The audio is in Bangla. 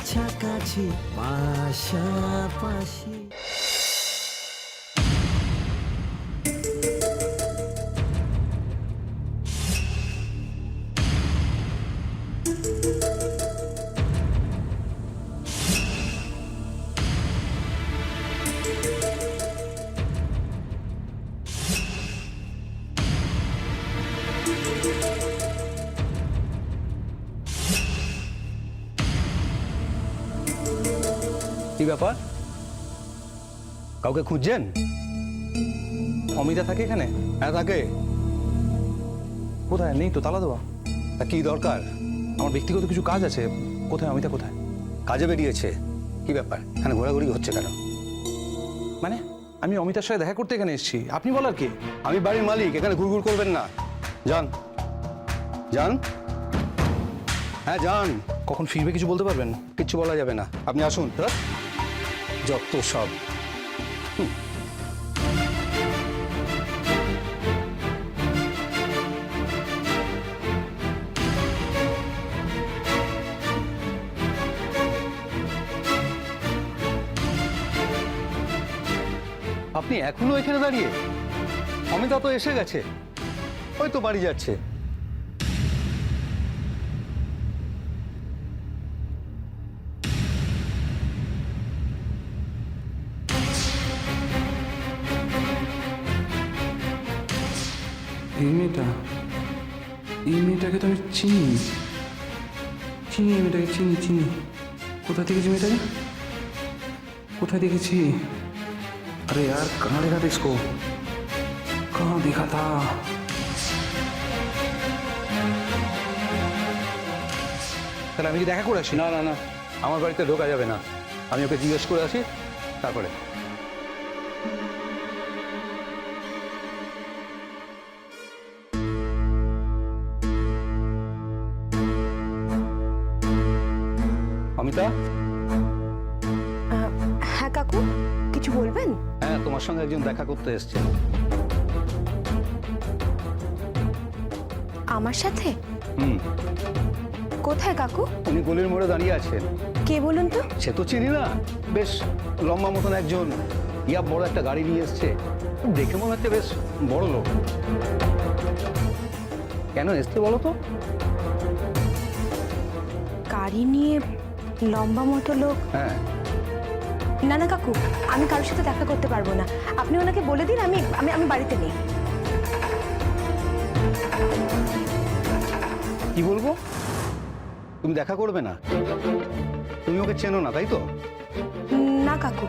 কাছাকাছি পাশাপাশি। কি ব্যাপার, কাউকে খুঁজছেন? অমিতা থাকে এখানে? হ্যাঁ থাকে। কোথায়? নেই তো, তালা দেওয়া। তা কি দরকার? আমার ব্যক্তিগত কিছু কাজ আছে। কোথায় অমিতা, কোথায়? কাজে বেরিয়েছে। কি ব্যাপার, এখানে ঘোরাঘুরি হচ্ছে কেন? মানে আমি অমিতার সাথে দেখা করতে এখানে এসেছি, আপনি বলার কে? আমি বাড়ির মালিক, এখানে ঘুরঘুর করবেন না। যান যান, হ্যাঁ যান। কখন ফিরবে কিছু বলতে পারবেন? কিচ্ছু বলা যাবে না, আপনি আসুন। যত সব। আপনি এখনো এখানে দাঁড়িয়ে? অমিতা তো এসে গেছে, ওই তো বাড়ি যাচ্ছে। এই মেয়েটা, এই মেয়েটাকে তো আমি চিনি, চিনি এই মেয়েটাকে, চিনি চিনি। কোথায় দেখেছি মেয়েটাকে, কোথায় দেখেছি? अरे यार कहाँ देखा था इसको, कहाँ देखा था? তাহলে আমি কি দেখা করে আসি? না না না, আমার বাড়িতে ঢোকা যাবে না। আমি ওকে জিজ্ঞেস করে আসি, তারপরে। অমিতা? হ্যাঁ কাকু, কিছু বলবেন? হ্যাঁ, তোমার সঙ্গে একজন দেখা করতে এসছে। আমার সাথে? হুম। কোথায় কাকু? উনি গলির মোড়ে দাঁড়িয়ে আছেন। কে বলুন তো? সে তো চিনি না, বেশ লম্বা মতন একজন, ইয়া বড় একটা গাড়ি নিয়ে এসছে। দেখে মনে হচ্ছে বেশ বড় লোক। কেন এসছে বলো তো? গাড়ি নিয়ে লম্বা মতো লোক? হ্যাঁ। না না কাকু, আমি কারোর সাথে দেখা করতে পারবো না। আপনি ওনাকে বলে দিন আমি আমি আমি বাড়িতে নেই। কি বলবো? তুমি দেখা করবে না? তুমি ওকে চেনো না, তাই তো? না কাকু।